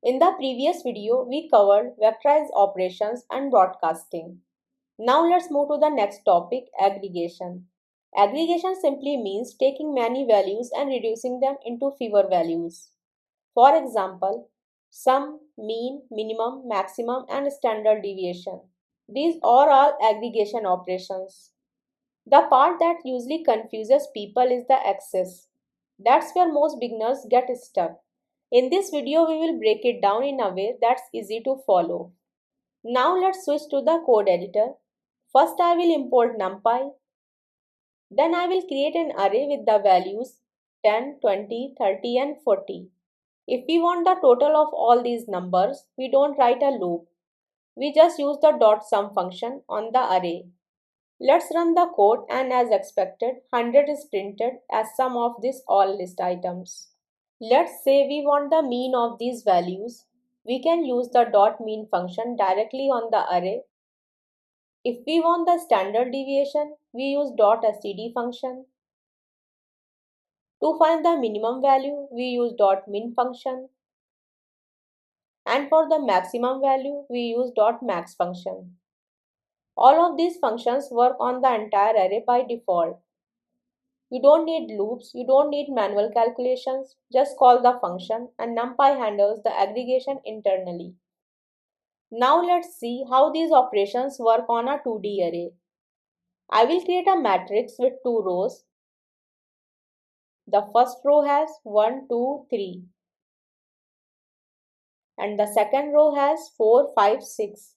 In the previous video, we covered vectorized operations and broadcasting. Now let's move to the next topic, aggregation. Aggregation simply means taking many values and reducing them into fewer values. For example, sum, mean, minimum, maximum, and standard deviation. These are all aggregation operations. The part that usually confuses people is the axis. That's where most beginners get stuck. In this video, we will break it down in a way that's easy to follow. Now let's switch to the code editor. First, I will import NumPy. Then I will create an array with the values 10, 20, 30 and 40. If we want the total of all these numbers, we don't write a loop. We just use the .sum function on the array. Let's run the code and as expected, 100 is printed as sum of these all list items. Let's say we want the mean of these values. We can use the .mean function directly on the array. If we want the standard deviation, we use .std function. To find the minimum value, we use .min function. And for the maximum value, we use .max function. All of these functions work on the entire array by default. You don't need loops, you don't need manual calculations, just call the function and NumPy handles the aggregation internally. Now let's see how these operations work on a 2D array. I will create a matrix with 2 rows. The first row has 1, 2, 3 and the second row has 4, 5, 6.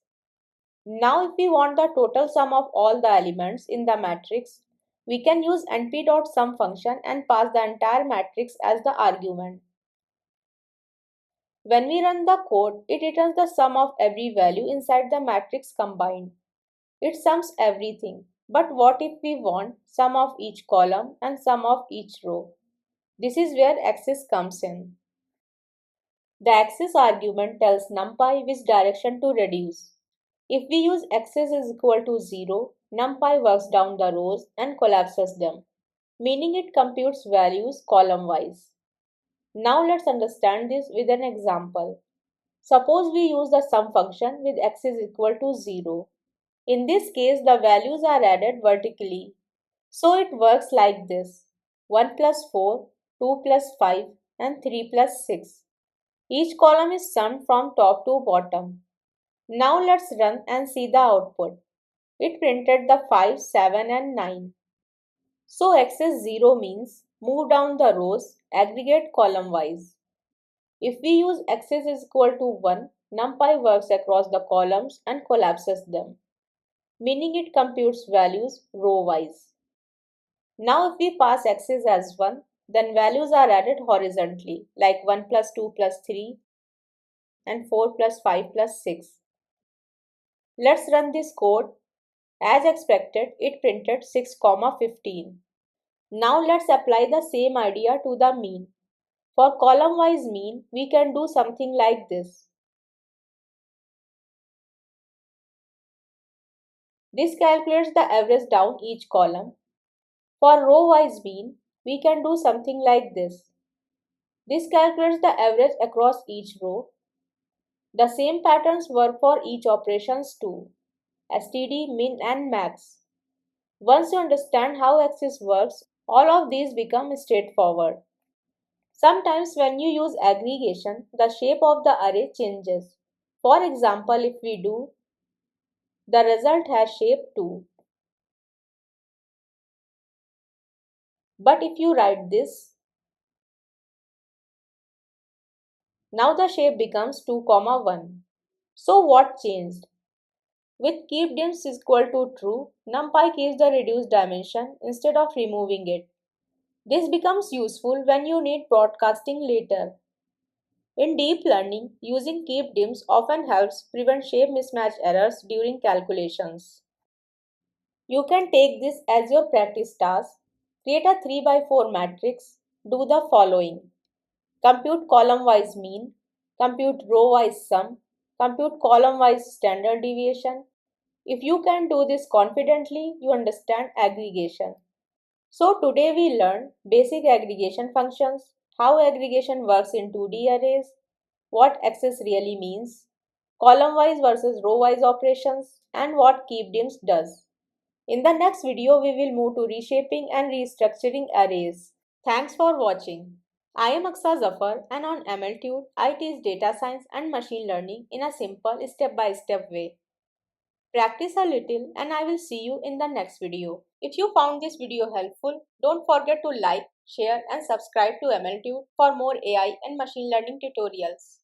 Now if we want the total sum of all the elements in the matrix, we can use np.sum function and pass the entire matrix as the argument. When we run the code, it returns the sum of every value inside the matrix combined. It sums everything. But what if we want sum of each column and sum of each row? This is where axis comes in. The axis argument tells NumPy which direction to reduce. If we use axis is equal to 0, NumPy works down the rows and collapses them, meaning it computes values column-wise. Now let's understand this with an example. Suppose we use the sum function with axis equal to 0. In this case, the values are added vertically. So it works like this: 1 plus 4, 2 plus 5 and 3 plus 6. Each column is summed from top to bottom. Now let's run and see the output. It printed the 5, 7 and 9. So axis 0 means move down the rows, aggregate column wise. If we use axis is equal to 1, NumPy works across the columns and collapses them, meaning it computes values row wise. Now if we pass axis as 1, then values are added horizontally, like 1 plus 2 plus 3 and 4 plus 5 plus 6. Let's run this code. As expected, it printed 6, 15. Now let's apply the same idea to the mean. For column-wise mean, we can do something like this. This calculates the average down each column. For row-wise mean, we can do something like this. This calculates the average across each row. The same patterns work for each operations too, std, min and max. Once you understand how axis works, all of these become straightforward. Sometimes when you use aggregation, the shape of the array changes. For example, if we do, the result has shape 2. But if you write this, now the shape becomes 2, 1. So what changed? With Keepdims is equal to true, NumPy keeps the reduced dimension instead of removing it. This becomes useful when you need broadcasting later. In deep learning, using Keepdims often helps prevent shape mismatch errors during calculations. You can take this as your practice task. Create a 3 by 4 matrix. Do the following. Compute column-wise mean, compute row-wise sum, compute column-wise standard deviation. If you can do this confidently, you understand aggregation. So today we learned basic aggregation functions, how aggregation works in 2D arrays, what access really means, column-wise versus row-wise operations, and what Keepdims does. In the next video, we will move to reshaping and restructuring arrays. Thanks for watching. I am Aksa Zafar, and on MLTude, I teach data science and machine learning in a simple step-by-step way. Practice a little and I will see you in the next video. If you found this video helpful, don't forget to like, share and subscribe to MLTude for more AI and machine learning tutorials.